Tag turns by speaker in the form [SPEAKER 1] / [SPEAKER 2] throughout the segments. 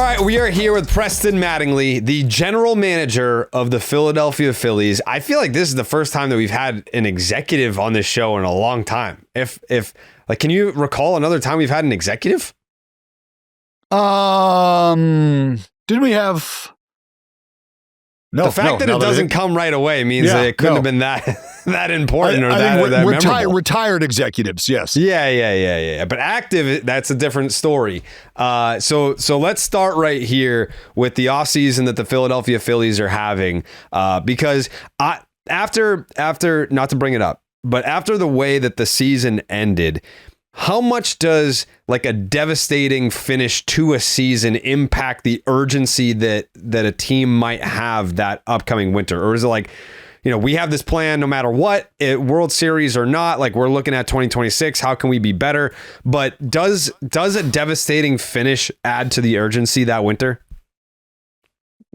[SPEAKER 1] right, we are here with Preston Mattingly, the general manager of the Philadelphia Phillies. I feel like this is the first time that we've had an executive on this show in a long time. If can you recall another time we've had an executive?
[SPEAKER 2] Didn't we have? No,
[SPEAKER 1] the fact that it doesn't come right away means that it couldn't have been that important or that memorable.
[SPEAKER 2] Retired executives, yes.
[SPEAKER 1] Yeah. But active, that's a different story. So let's start right here with the offseason that the Philadelphia Phillies are having. Because after not to bring it up, but after the way that the season ended, how much does like a devastating finish to a season impact the urgency that a team might have that upcoming winter? Or is it like, we have this plan no matter what, World Series or not, like we're looking at 2026, how can we be better? But does a devastating finish add to the urgency that winter?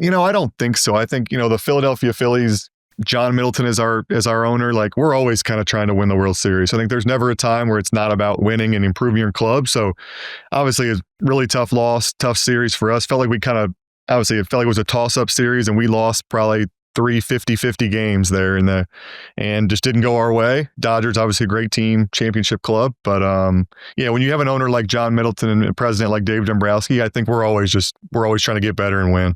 [SPEAKER 3] I don't think so. I think, the Philadelphia Phillies, John Middleton is our owner. Like, we're always kind of trying to win the World Series. I think there's never a time where it's not about winning and improving your club. So obviously a really tough loss, tough series for us. It felt like it was a toss-up series and we lost probably 3 50-50 games there and just didn't go our way. Dodgers, obviously a great team, championship club. But when you have an owner like John Middleton and a president like Dave Dombrowski, I think we're always trying to get better and win.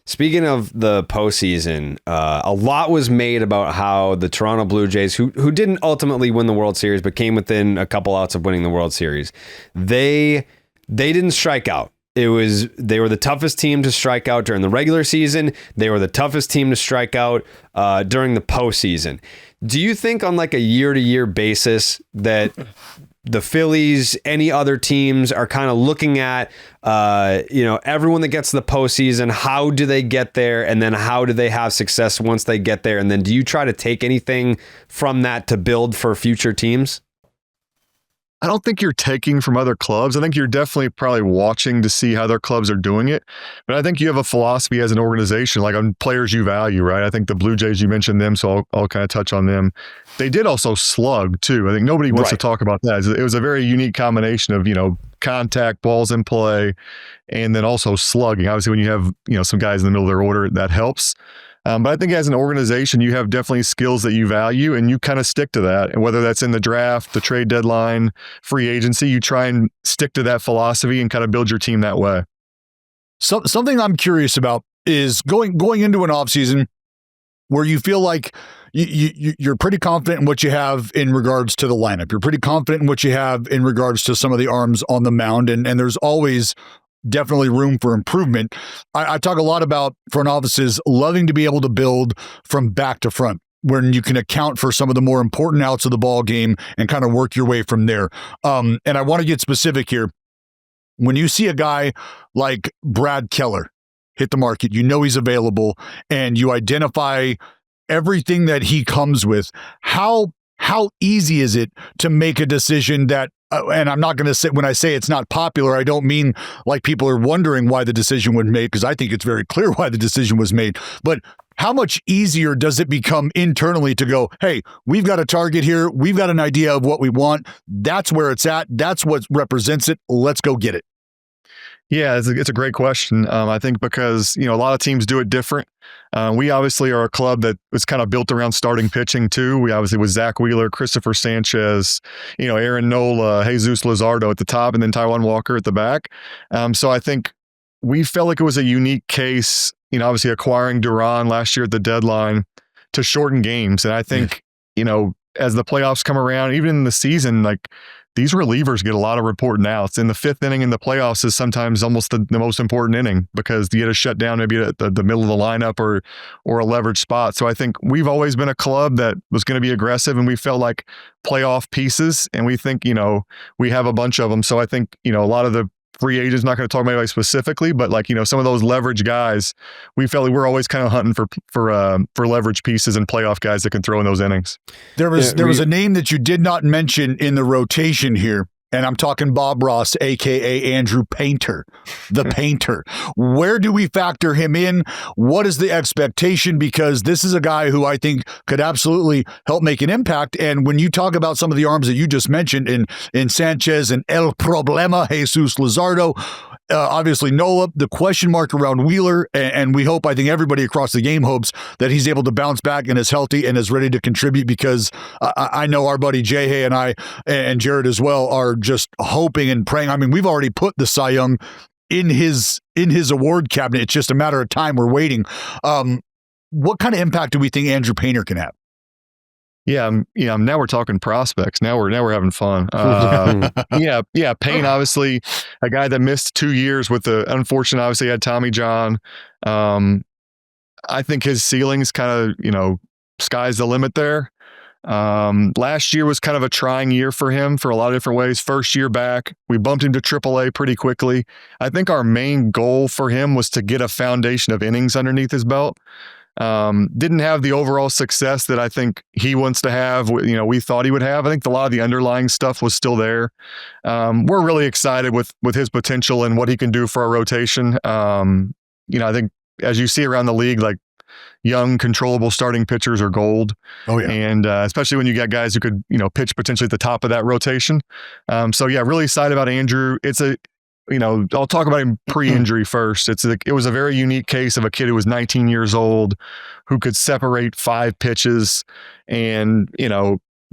[SPEAKER 1] Speaking of the postseason, a lot was made about how the Toronto Blue Jays, who didn't ultimately win the World Series, but came within a couple outs of winning the World Series, they didn't strike out. They were the toughest team to strike out during the regular season. They were the toughest team to strike out during the postseason. Do you think on like a year-to-year basis that the Phillies, any other teams are kind of looking at, everyone that gets to the postseason, how do they get there? And then how do they have success once they get there? And then do you try to take anything from that to build for future teams?
[SPEAKER 3] I don't think you're taking from other clubs. I think you're definitely probably watching to see how their clubs are doing it. But I think you have a philosophy as an organization, like on players you value, right? I think the Blue Jays, you mentioned them, so I'll kind of touch on them. They did also slug too. I think nobody wants to talk about that. It was a very unique combination of, contact, balls in play, and then also slugging. Obviously, when you have, some guys in the middle of their order, that helps. But I think as an organization, you have definitely skills that you value and you kind of stick to that. And whether that's in the draft, the trade deadline, free agency, you try and stick to that philosophy and kind of build your team that way.
[SPEAKER 2] So, something I'm curious about is going into an offseason where you feel like you're pretty confident in what you have in regards to the lineup. You're pretty confident in what you have in regards to some of the arms on the mound. And there's always definitely room for improvement. I talk a lot about front offices loving to be able to build from back to front, when you can account for some of the more important outs of the ball game and kind of work your way from there. And I want to get specific here. When you see a guy like Brad Keller hit the market, he's available, and you identify everything that he comes with, how easy is it to make a decision that, and I'm not going to say, when I say it's not popular, I don't mean like people are wondering why the decision was made, because I think it's very clear why the decision was made. But how much easier does it become internally to go, hey, we've got a target here. We've got an idea of what we want. That's where it's at. That's what represents it. Let's go get it.
[SPEAKER 3] Yeah, it's a great question. I think because, a lot of teams do it different. We obviously are a club that was kind of built around starting pitching too. We obviously with Zach Wheeler, Cristopher Sanchez, Aaron Nola, Jesus Luzardo at the top, and then Taijuan Walker at the back. So I think we felt like it was a unique case, obviously acquiring Duran last year at the deadline to shorten games. And I think, as the playoffs come around, even in the season, like, these relievers get a lot of important outs. And the fifth inning in the playoffs is sometimes almost the most important inning, because you get to shut down maybe at the middle of the lineup or a leverage spot. So I think we've always been a club that was going to be aggressive, and we felt like playoff pieces. And we think, we have a bunch of them. So I think, a lot of the free agents, not going to talk about anybody specifically, but like, some of those leverage guys, we felt like we're always kind of hunting for leverage pieces and playoff guys that can throw in those innings.
[SPEAKER 2] There was a name that you did not mention in the rotation here, and I'm talking Bob Ross, a.k.a. Andrew Painter, the Painter. Where do we factor him in? What is the expectation? Because this is a guy who I think could absolutely help make an impact. And when you talk about some of the arms that you just mentioned in Sanchez and El Problema, Jesus Luzardo, obviously Nola, the question mark around Wheeler, and we hope, I think everybody across the game hopes that he's able to bounce back and is healthy and is ready to contribute, because I know our buddy Jay Hay and I and Jared as well are just hoping and praying. I mean, we've already put the Cy Young in his award cabinet. It's just a matter of time. We're waiting. What kind of impact do we think Andrew Painter can have?
[SPEAKER 3] Yeah, now we're talking prospects. Now we're having fun. Payne, obviously a guy that missed 2 years with the unfortunate, obviously had Tommy John. I think his ceiling's kind of, sky's the limit there. Last year was kind of a trying year for him for a lot of different ways. First year back, we bumped him to AAA pretty quickly. I think our main goal for him was to get a foundation of innings underneath his belt. Didn't have the overall success that I think he wants to have, we thought he would have. I think a lot of the underlying stuff was still there. We're really excited with his potential and what he can do for our rotation. I think as you see around the league, like young, controllable starting pitchers are gold.
[SPEAKER 2] Oh, yeah.
[SPEAKER 3] And especially when you got guys who could, pitch potentially at the top of that rotation. Really excited about Andrew. I'll talk about him pre-injury first. It was a very unique case of a kid who was 19 years old, who could separate 5 pitches and,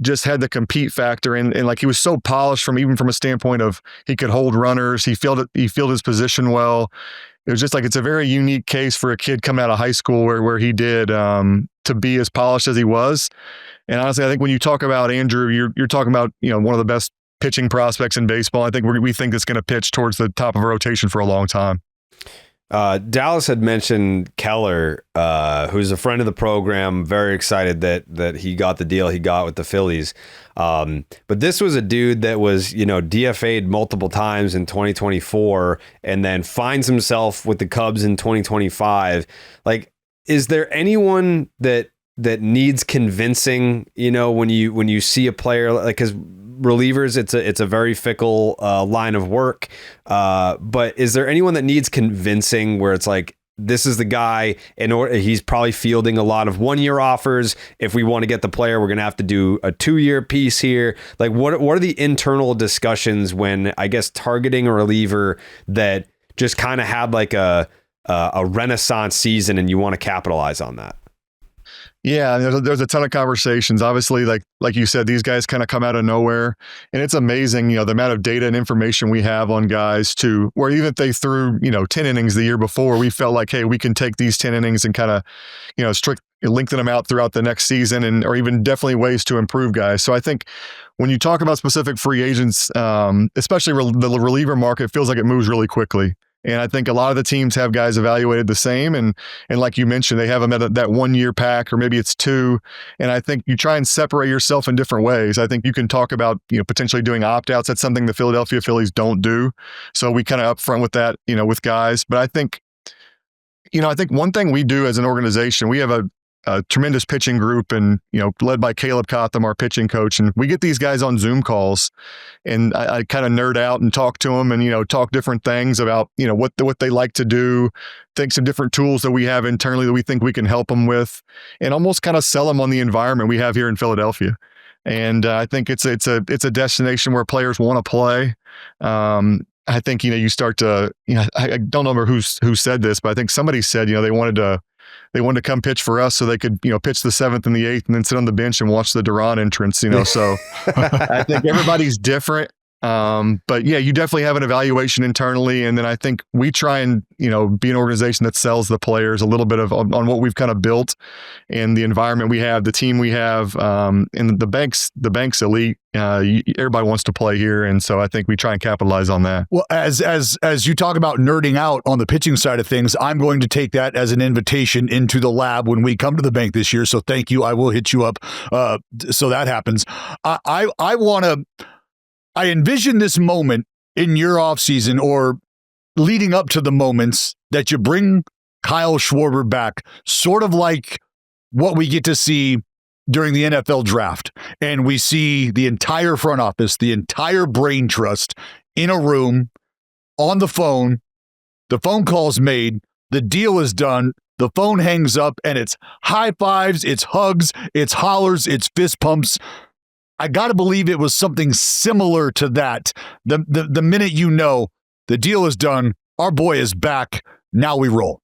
[SPEAKER 3] just had the compete factor. And like, he was so polished even from a standpoint of he could hold runners. He fielded his position well. It was just like, it's a very unique case for a kid coming out of high school where he did to be as polished as he was. And honestly, I think when you talk about Andrew, you're talking about, one of the best pitching prospects in baseball. I think we think it's going to pitch towards the top of a rotation for a long time.
[SPEAKER 1] Dallas had mentioned Keller, who's a friend of the program. Very excited that he got the deal he got with the Phillies. But this was a dude that was, DFA'd multiple times in 2024 and then finds himself with the Cubs in 2025. Like, is there anyone that needs convincing, when you see a player, like, because relievers, it's a very fickle line of work. But is there anyone that needs convincing where it's like, this is the guy, he's probably fielding a lot of 1-year offers. If we want to get the player, we're going to have to do a 2-year piece here. Like, what are the internal discussions when, I guess, targeting a reliever that just kind of had like a renaissance season and you want to capitalize on that?
[SPEAKER 3] Yeah, there's a ton of conversations. Obviously, like you said, these guys kind of come out of nowhere, and it's amazing, the amount of data and information we have on guys to where even if they threw, 10 innings the year before, we felt like, hey, we can take these 10 innings and kind of, lengthen them out throughout the next season, or even definitely ways to improve guys. So I think when you talk about specific free agents, especially the reliever market, feels like it moves really quickly. And I think a lot of the teams have guys evaluated the same. And like you mentioned, they have them at that 1-year pack, or maybe it's 2. And I think you try and separate yourself in different ways. I think you can talk about, potentially doing opt-outs. That's something the Philadelphia Phillies don't do. So we kind of upfront with that, with guys. But I think one thing we do as an organization, we have a tremendous pitching group and, led by Caleb Cotham, our pitching coach. And we get these guys on Zoom calls and I kind of nerd out and talk to them and, talk different things about, what they like to do, think some different tools that we have internally that we think we can help them with, and almost kind of sell them on the environment we have here in Philadelphia. And I think it's a destination where players want to play. I think, you start to, I don't remember who said this, but I think somebody said, they wanted to come pitch for us so they could, pitch the 7th and the 8th and then sit on the bench and watch the Duran entrance, so I think everybody's different. But yeah, you definitely have an evaluation internally. And then I think we try and, be an organization that sells the players a little bit on what we've kind of built and the environment we have, the team we have, and the bank's elite. Everybody wants to play here. And so I think we try and capitalize on that.
[SPEAKER 2] Well, as you talk about nerding out on the pitching side of things, I'm going to take that as an invitation into the lab when we come to the bank this year. So thank you. I will hit you up. So that happens. I envision this moment in your offseason or leading up to the moments that you bring Kyle Schwarber back, sort of like what we get to see during the NFL draft. And we see the entire front office, the entire brain trust in a room on the phone call's made, the deal is done, the phone hangs up, and it's high fives, it's hugs, it's hollers, it's fist pumps. I got to believe it was something similar to that. The minute the deal is done, our boy is back. Now we roll.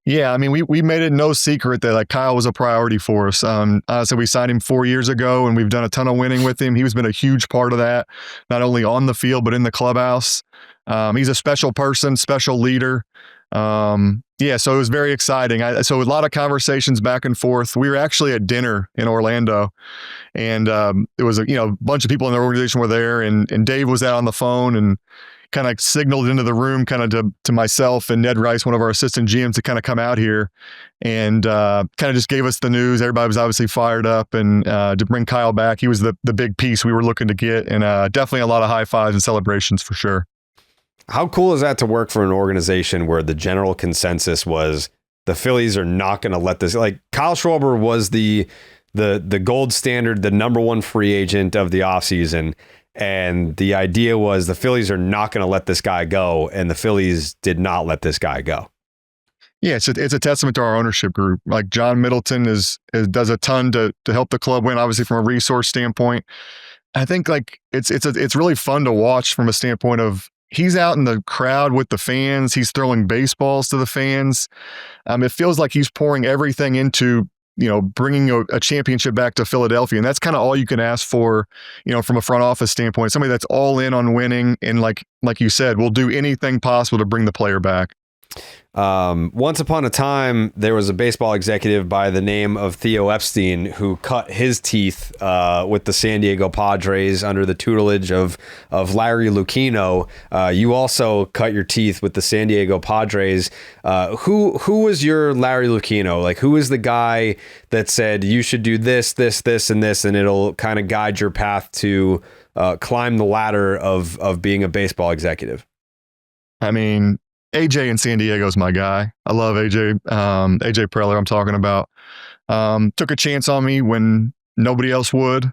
[SPEAKER 3] Yeah, I mean, we made it no secret that like Kyle was a priority for us. So we signed him 4 years ago, and we've done a ton of winning with him. He's been a huge part of that, not only on the field but in the clubhouse. He's a special person, special leader. Yeah, so it was very exciting. So a lot of conversations back and forth. We were actually at dinner in Orlando, and it was a bunch of people in the organization were there, and Dave was out on the phone and kind of signaled into the room kind of to myself and Ned Rice, one of our assistant GMs, to kind of come out here, and kind of just gave us the news. Everybody was obviously fired up, and to bring Kyle back, he was the big piece we were looking to get, and definitely a lot of high fives and celebrations for sure.
[SPEAKER 1] How cool is that to work for an organization where the general consensus was the Phillies are not going to let this, like Kyle Schwarber was the gold standard, the number one free agent of the offseason. And the idea was the Phillies are not going to let this guy go. And the Phillies did not let this guy go.
[SPEAKER 3] Yeah, it's a testament to our ownership group. Like John Middleton does a ton to help the club win, obviously from a resource standpoint. I think like it's really fun to watch from a standpoint of, he's out in the crowd with the fans. He's throwing baseballs to the fans. It feels like he's pouring everything into, bringing a championship back to Philadelphia. And that's kind of all you can ask for, from a front office standpoint, somebody that's all in on winning. And like you said, will do anything possible to bring the player back.
[SPEAKER 1] Once upon a time, there was a baseball executive by the name of Theo Epstein who cut his teeth with the San Diego Padres under the tutelage of Larry Lucchino. You also cut your teeth with the San Diego Padres. Who was your Larry Lucchino? Like, who is the guy that said you should do this, this, this, and this, and it'll kind of guide your path to climb the ladder of being a baseball executive?
[SPEAKER 3] I mean, AJ in San Diego is my guy. I love AJ. AJ Preller I'm talking about. Took a chance on me when nobody else would.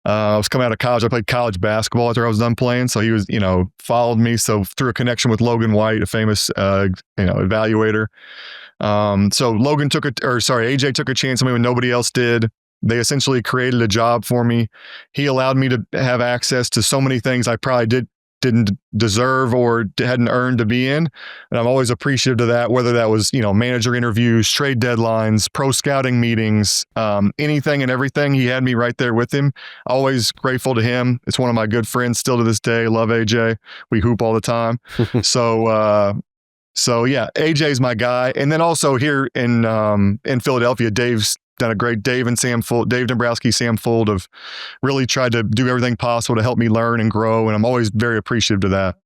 [SPEAKER 3] I was coming out of college. I played college basketball after I was done playing. So he was, followed me. So through a connection with Logan White, a famous, evaluator. So AJ took a chance on me when nobody else did. They essentially created a job for me. He allowed me to have access to so many things I probably didn't deserve or hadn't earned to be in. And I'm always appreciative of that, whether that was, manager interviews, trade deadlines, pro scouting meetings, anything and everything. He had me right there with him. Always grateful to him. It's one of my good friends still to this day. Love AJ. We hoop all the time. So yeah, AJ's my guy. And then also here in Philadelphia, Dave's done a great, Dave Dombrowski, Sam Fuld have really tried to do everything possible to help me learn and grow. And I'm always very appreciative to that.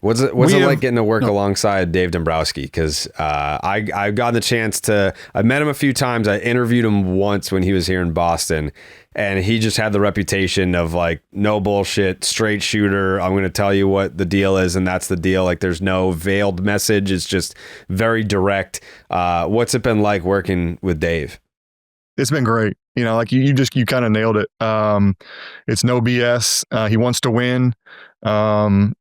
[SPEAKER 1] What's it like getting to work alongside Dave Dombrowski? Because I've gotten the chance I met him a few times. I interviewed him once when he was here in Boston, and he just had the reputation of like, no bullshit, straight shooter. I'm going to tell you what the deal is, and that's the deal. Like, there's no veiled message. It's just very direct. What's it been like working with Dave?
[SPEAKER 3] It's been great. You kind of nailed it. It's no BS. He wants to win.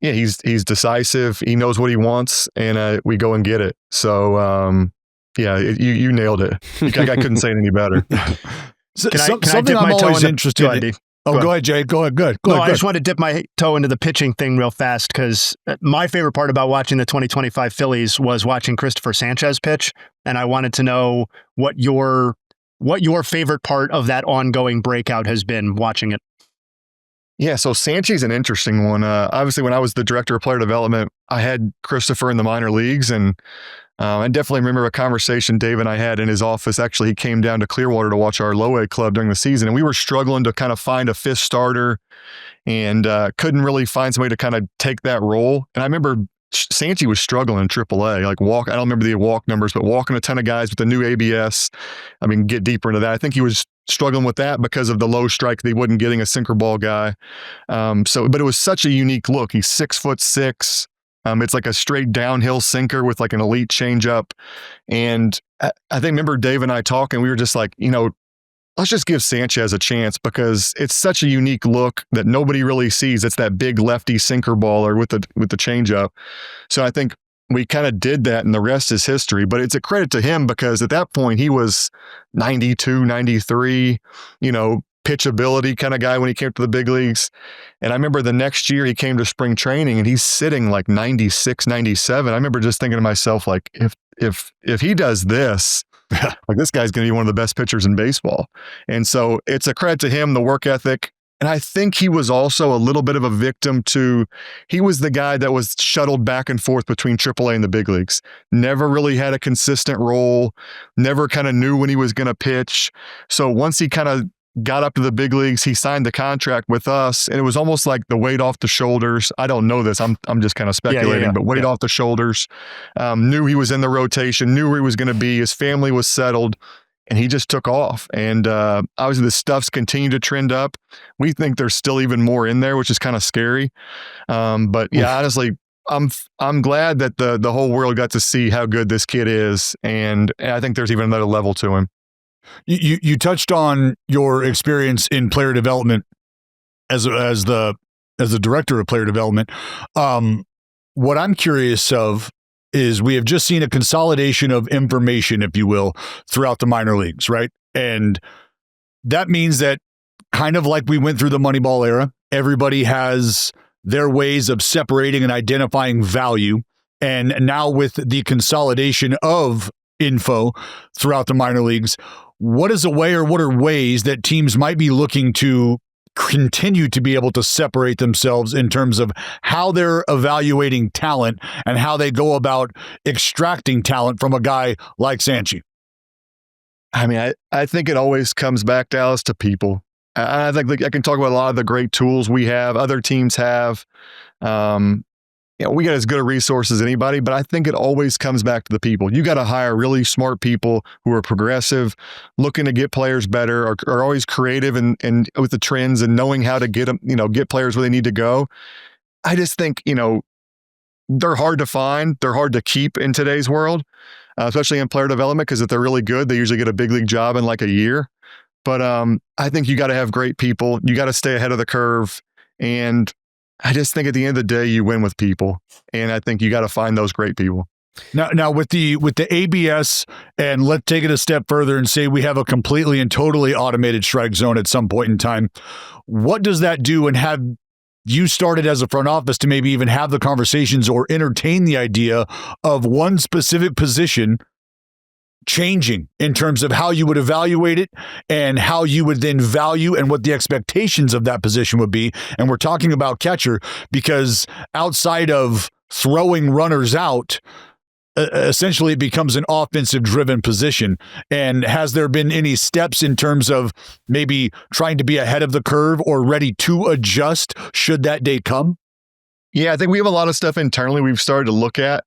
[SPEAKER 3] He's decisive. He knows what he wants, and we go and get it. So, you nailed it. I couldn't say it any better.
[SPEAKER 2] Something I'm always interested in. Go ahead, Jay. Go ahead. Good.
[SPEAKER 4] I just want to dip my toe into the pitching thing real fast, because my favorite part about watching the 2025 Phillies was watching Cristopher Sanchez pitch, and I wanted to know what your favorite part of that ongoing breakout has been watching it.
[SPEAKER 3] Yeah, so Sanchez is an interesting one. Obviously, when I was the director of player development, I had Cristopher in the minor leagues, and I definitely remember a conversation Dave and I had in his office. Actually, he came down to Clearwater to watch our low A club during the season, and we were struggling to kind of find a fifth starter and couldn't really find somebody to kind of take that role. And I remember Sanchez was struggling in AAA, I don't remember the walk numbers, but walking a ton of guys with the new ABS. I mean, get deeper into that. I think he was struggling with that because of the low strike. They wasn't getting a sinker ball guy. But it was such a unique look. He's 6'6". It's like a straight downhill sinker with like an elite changeup. And remember Dave and I talking, we were just like, let's just give Sanchez a chance, because it's such a unique look that nobody really sees. It's that big lefty sinker baller with the changeup. So I think we kind of did that, and the rest is history. But it's a credit to him, because at that point he was 92, 93, pitchability kind of guy when he came to the big leagues. And I remember the next year he came to spring training and he's sitting like 96, 97. I remember just thinking to myself, like, if he does this, like this guy's going to be one of the best pitchers in baseball. And so it's a credit to him, the work ethic. And I think he was also a little bit of a victim to, he was the guy that was shuttled back and forth between AAA and the big leagues. Never really had a consistent role, never kind of knew when he was going to pitch. So once he kind of got up to the big leagues, he signed the contract with us, and it was almost like the weight off the shoulders. I don't know this. I'm just kind of speculating, but weight off the shoulders. Knew he was in the rotation, knew where he was going to be. His family was settled, and he just took off. And obviously the stuff's continued to trend up. We think there's still even more in there, which is kind of scary. But yeah, honestly, I'm glad that the whole world got to see how good this kid is, and I think there's even another level to him.
[SPEAKER 2] You touched on your experience in player development as the director of player development. What I'm curious of is we have just seen a consolidation of information, if you will, throughout the minor leagues, right? And that means that kind of like we went through the Moneyball era, everybody has their ways of separating and identifying value. And now with the consolidation of info throughout the minor leagues, what is a way or what are ways that teams might be looking to continue to be able to separate themselves in terms of how they're evaluating talent and how they go about extracting talent from a guy like Sanchez?
[SPEAKER 3] I mean, I think it always comes back, Dallas, to people. I think I can talk about a lot of the great tools we have, other teams have. We got as good a resource as anybody, but I think it always comes back to the people. You got to hire really smart people who are progressive, looking to get players better, are always creative and with the trends and knowing how to get them, get players where they need to go. I just think, they're hard to find. They're hard to keep in today's world, especially in player development, because if they're really good, they usually get a big league job in like a year. But I think you got to have great people. You got to stay ahead of the curve. And I just think at the end of the day, you win with people. And I think you got to find those great people.
[SPEAKER 2] Now with the ABS, and let's take it a step further and say we have a completely and totally automated strike zone at some point in time. What does that do? And have you started as a front office to maybe even have the conversations or entertain the idea of one specific position changing in terms of how you would evaluate it and how you would then value and what the expectations of that position would be? And we're talking about catcher because outside of throwing runners out, essentially it becomes an offensive driven position. And has there been any steps in terms of maybe trying to be ahead of the curve or ready to adjust should that day come?
[SPEAKER 3] Yeah, I think we have a lot of stuff internally we've started to look at.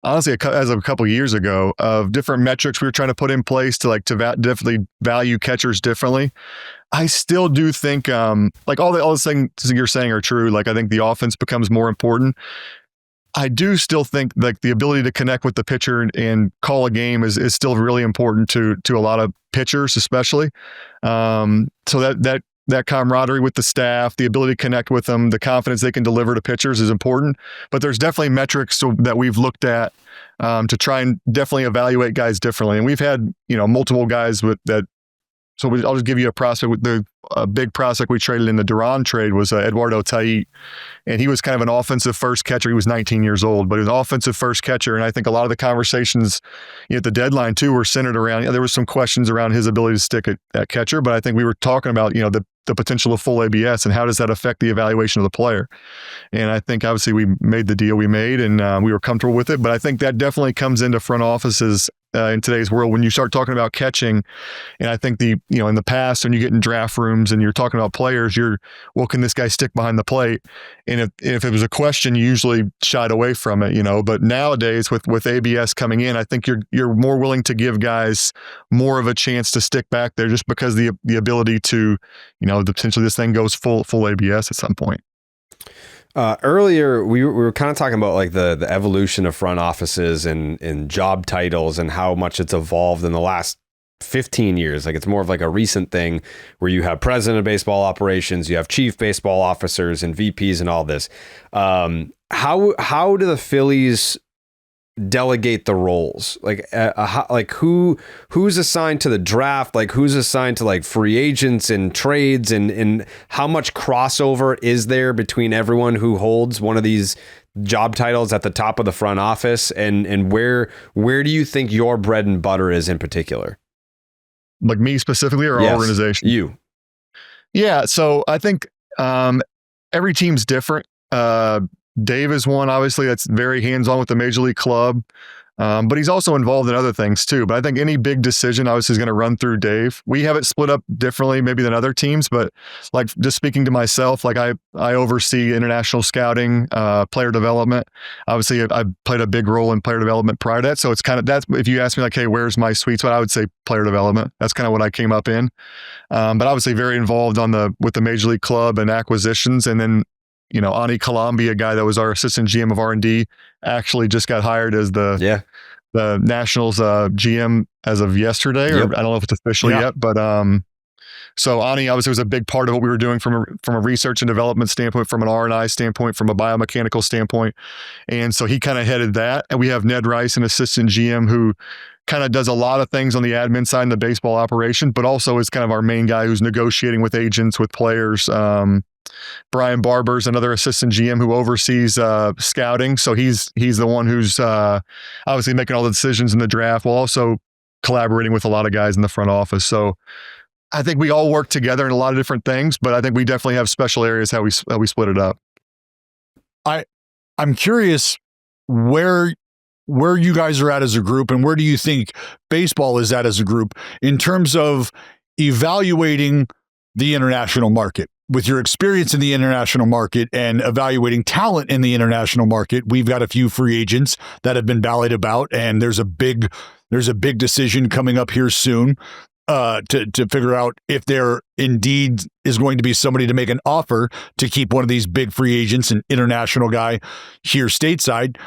[SPEAKER 3] Honestly, as of a couple of years ago, of different metrics we were trying to put in place to definitely value catchers differently. I still do think like all the things you're saying are true. Like I think the offense becomes more important. I do still think like the ability to connect with the pitcher and call a game is still really important to a lot of pitchers, especially. So that camaraderie with the staff, the ability to connect with them, the confidence they can deliver to pitchers is important. But there's definitely metrics that we've looked at to try and definitely evaluate guys differently. And we've had, multiple guys with that. So I'll just give you a prospect. The big prospect we traded in the Duran trade was Eduardo Tait. And he was kind of an offensive first catcher. He was 19 years old, but he was an offensive first catcher. And I think a lot of the conversations at the deadline too were centered around, there was some questions around his ability to stick at catcher. But I think we were talking about, the potential of full ABS and how does that affect the evaluation of the player. And I think obviously we made the deal we made and we were comfortable with it. But I think that definitely comes into front offices in today's world when you start talking about catching. And I think in the past when you get in draft rooms and you're talking about players, can this guy stick behind the plate? And if it was a question, you usually shied away from it, but nowadays with ABS coming in, I think you're more willing to give guys more of a chance to stick back there just because the ability to, potentially this thing goes full ABS at some point.
[SPEAKER 1] Earlier, we were kind of talking about like the evolution of front offices and job titles and how much it's evolved in the last 15 years. Like it's more of like a recent thing where you have president of baseball operations, you have chief baseball officers and VPs and all this. How do the Phillies delegate the roles? Like who's assigned to the draft? Like who's assigned to like free agents and trades, and how much crossover is there between everyone who holds one of these job titles at the top of the front office, and where do you think your bread and butter is in particular?
[SPEAKER 3] Like me specifically, or
[SPEAKER 1] Yes,
[SPEAKER 3] our organization?
[SPEAKER 1] you.
[SPEAKER 3] Yeah. So I think every team's different. Dave is one, obviously, that's very hands-on with the Major League Club, but he's also involved in other things too. But I think any big decision obviously is going to run through Dave. We have it split up differently maybe than other teams, but like just speaking to myself, like I oversee international scouting, player development. Obviously, I've played a big role in player development prior to that. So it's kind of, that's, if you ask me like, hey, where's my sweet spot? I would say player development. That's kind of what I came up in. But obviously very involved with the Major League Club and acquisitions. And then, Ani Kalambi, a guy that was our assistant GM of R&D, actually just got hired as the Nationals GM as of yesterday, or I don't know if it's official yet, but so Ani obviously was a big part of what we were doing from a research and development standpoint, from an R&I standpoint, from a biomechanical standpoint. And so he kind of headed that. And we have Ned Rice, an assistant GM, who kind of does a lot of things on the admin side in the baseball operation, but also is kind of our main guy who's negotiating with agents, with players. Brian Barber's another assistant GM who oversees scouting. So he's the one who's obviously making all the decisions in the draft, while also collaborating with a lot of guys in the front office. So I think we all work together in a lot of different things, but I think we definitely have special areas how we split it up.
[SPEAKER 2] I'm curious where you guys are at as a group, and where do you think baseball is at as a group in terms of evaluating the international market? With your experience in the international market and evaluating talent in the international market, we've got a few free agents that have been ballied about, and there's a big decision coming up here soon to figure out if there indeed is going to be somebody to make an offer to keep one of these big free agents, an international guy here stateside.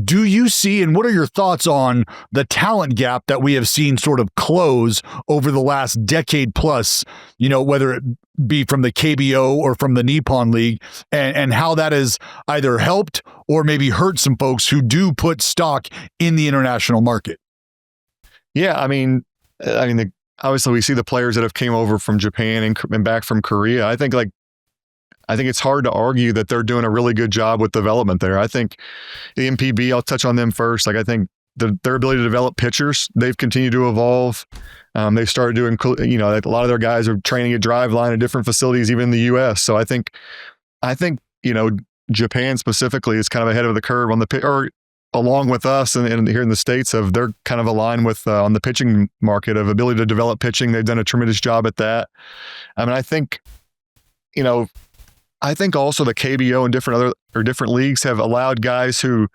[SPEAKER 2] Do you see, and what are your thoughts on the talent gap that we have seen sort of close over the last decade plus, whether it be from the KBO or from the Nippon League, and how that has either helped or maybe hurt some folks who do put stock in the international market?
[SPEAKER 3] Yeah, I mean, obviously we see the players that have came over from Japan and back from Korea. I think it's hard to argue that they're doing a really good job with development there. I think the MPB, I'll touch on them first. Like I think their ability to develop pitchers, they've continued to evolve. They started doing, like a lot of their guys are training at Driveline at different facilities, even in the U.S. So I think Japan specifically is kind of ahead of the curve on or along with us and here in the States, they're kind of aligned with on the pitching market of ability to develop pitching. They've done a tremendous job at that. I mean, I think also the KBO and different leagues have allowed guys who,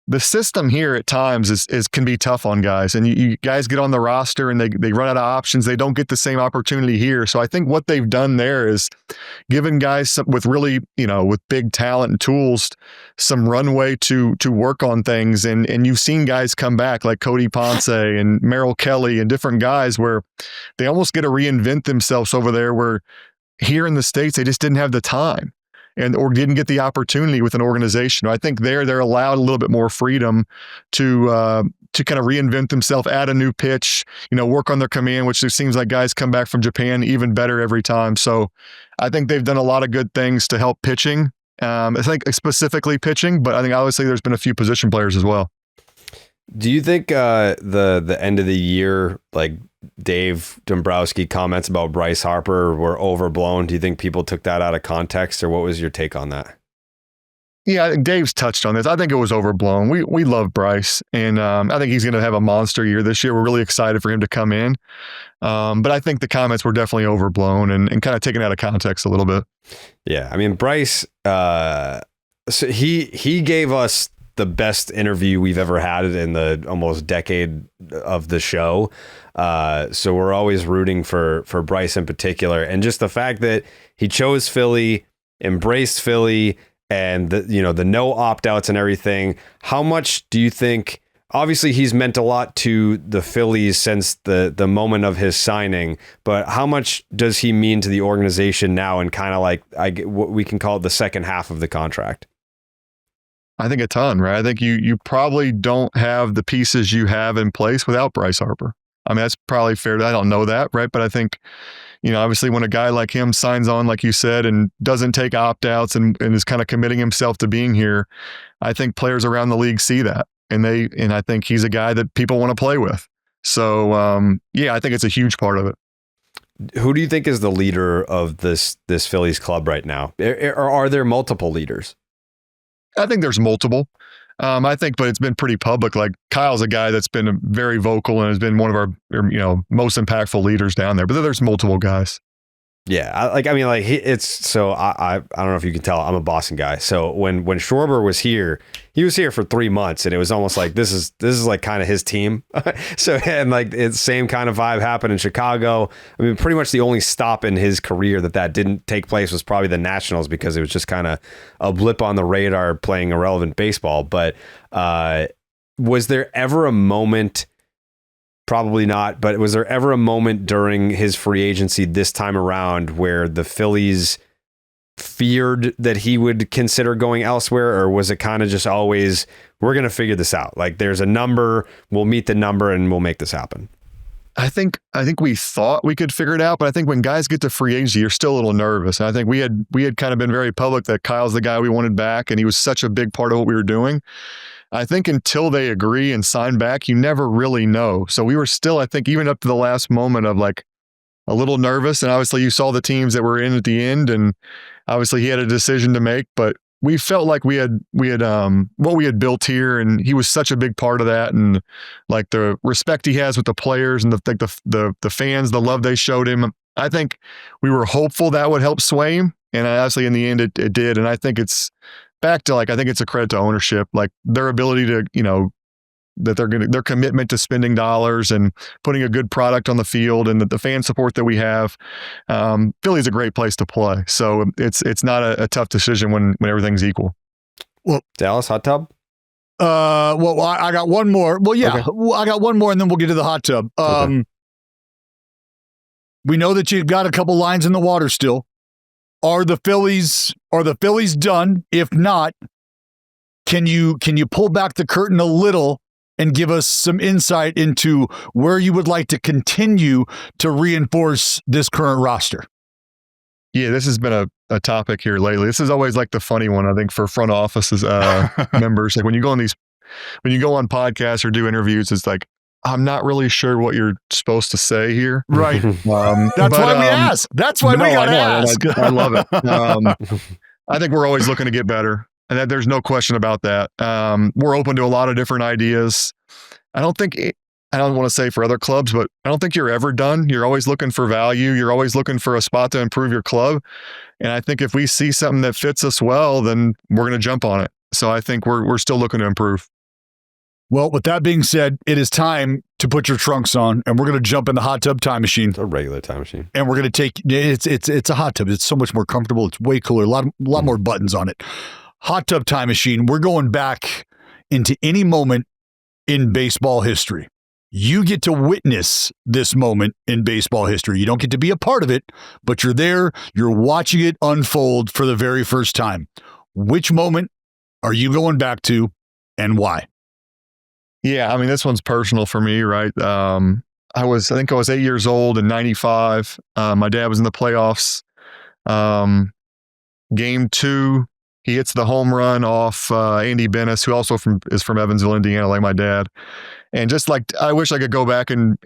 [SPEAKER 3] the system here at times can be tough on guys, and you guys get on the roster and they run out of options. They don't get the same opportunity here. So I think what they've done there is given guys with really, with big talent and tools, some runway to work on things. And you've seen guys come back like Cody Ponce and Merrill Kelly and different guys where they almost get to reinvent themselves over there, where here in the States, they just didn't have the time or didn't get the opportunity with an organization. I think they're allowed a little bit more freedom to kind of reinvent themselves, add a new pitch, work on their command, which it seems like guys come back from Japan even better every time. So I think they've done a lot of good things to help pitching. I think specifically pitching, but I think obviously there's been a few position players as well.
[SPEAKER 1] Do you think the end of the year, like Dave Dombrowski comments about Bryce Harper, were overblown? Do you think people took that out of context, or what was your take on that?
[SPEAKER 3] Yeah, I think Dave's touched on this. I think it was overblown. We love Bryce, and I think he's going to have a monster year this year. We're really excited for him to come in. But I think the comments were definitely overblown and kind of taken out of context a little bit.
[SPEAKER 1] Yeah, I mean, Bryce, so he gave us the best interview we've ever had in the almost decade of the show. So we're always rooting for Bryce in particular. And just the fact that he chose Philly, embraced Philly, and the no opt-outs and everything. How much do you think, obviously he's meant a lot to the Phillies since the moment of his signing, but how much does he mean to the organization now, and kind of like what we can call it the second half of the contract?
[SPEAKER 3] I think a ton, right? I think you probably don't have the pieces you have in place without Bryce Harper. I mean, that's probably fair. I don't know that, right? But I think, obviously when a guy like him signs on, like you said, and doesn't take opt-outs and is kind of committing himself to being here, I think players around the league see that. And I think he's a guy that people want to play with. So, I think it's a huge part of it.
[SPEAKER 1] Who do you think is the leader of this Phillies club right now? Or are there multiple leaders?
[SPEAKER 3] I think there's multiple. But it's been pretty public. Like Kyle's a guy that's been very vocal and has been one of our, most impactful leaders down there. But there's multiple guys.
[SPEAKER 1] Yeah, I don't know if you can tell, I'm a Boston guy. So when Schwarber was here, he was here for 3 months, and it was almost like this is like kind of his team. So and like it's same kind of vibe happened in Chicago. I mean, pretty much the only stop in his career that didn't take place was probably the Nationals, because it was just kind of a blip on the radar playing irrelevant baseball. But was there ever a moment? Probably not, but was there ever a moment during his free agency this time around where the Phillies feared that he would consider going elsewhere, or was it kind of just always, we're going to figure this out? Like there's a number, we'll meet the number and we'll make this happen.
[SPEAKER 3] I think we thought we could figure it out, but I think when guys get to free agency, you're still a little nervous. And I think we had kind of been very public that Kyle's the guy we wanted back, and he was such a big part of what we were doing. I think until they agree and sign back, you never really know. So we were still, I think, even up to the last moment of like a little nervous. And obviously you saw the teams that were in at the end, and obviously he had a decision to make, but we felt like we had what we had built here, and he was such a big part of that. And like the respect he has with the players and the fans, the love they showed him. I think we were hopeful that would help sway him. And obviously in the end it did. And I think it's back to I think it's a credit to ownership, like their ability to, that their commitment to spending dollars and putting a good product on the field, and the fan support that we have. Philly's a great place to play. So it's not a tough decision when everything's equal.
[SPEAKER 1] Well, Dallas hot tub?
[SPEAKER 2] I got one more. Well, yeah, okay. I got one more and then we'll get to the hot tub. Okay. We know that you've got a couple lines in the water still. Are the Phillies done? If not, can you pull back the curtain a little and give us some insight into where you would like to continue to reinforce this current roster?
[SPEAKER 3] Yeah, this has been a topic here lately. This is always like the funny one, I think, for front offices members. Like when you go on podcasts or do interviews, it's like, I'm not really sure what you're supposed to say here.
[SPEAKER 2] Right. That's why we ask. That's why we got to ask.
[SPEAKER 3] I love it. I think we're always looking to get better. And there's no question about that. We're open to a lot of different ideas. I don't want to say for other clubs, but I don't think you're ever done. You're always looking for value. You're always looking for a spot to improve your club. And I think if we see something that fits us well, then we're going to jump on it. So I think we're still looking to improve.
[SPEAKER 2] Well, with that being said, it is time to put your trunks on, and we're going to jump in the hot tub time machine.
[SPEAKER 1] It's a regular time machine.
[SPEAKER 2] And we're going to take it's a hot tub. It's so much more comfortable. It's way cooler. A lot more buttons on it. Hot tub time machine. We're going back into any moment in baseball history. You get to witness this moment in baseball history. You don't get to be a part of it, but you're there. You're watching it unfold for the very first time. Which moment are you going back to, and why?
[SPEAKER 3] Yeah, I mean, this one's personal for me, right? I think I was 8 years old in 95. My dad was in the playoffs. Game 2, he hits the home run off Andy Bennis, who also is from Evansville, Indiana, like my dad. And just like, I wish I could go back and,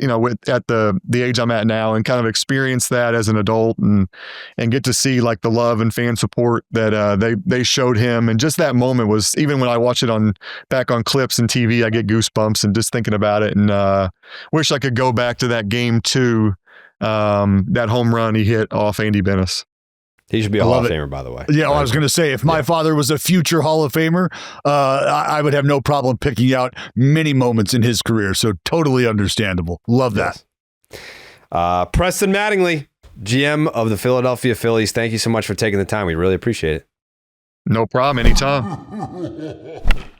[SPEAKER 3] at the age I'm at now and kind of experience that as an adult and get to see like the love and fan support that they showed him. And just that moment was, even when I watch it back on clips and TV, I get goosebumps and just thinking about it. And wish I could go back to that game 2, that home run he hit off Andy Bennis.
[SPEAKER 1] He should be a Hall of Famer, by the way.
[SPEAKER 2] Yeah, well, I was going to say, if my father was a future Hall of Famer, I would have no problem picking out many moments in his career. So totally understandable. Love that.
[SPEAKER 1] Yes. Preston Mattingly, GM of the Philadelphia Phillies. Thank you so much for taking the time. We really appreciate it.
[SPEAKER 3] No problem. Anytime.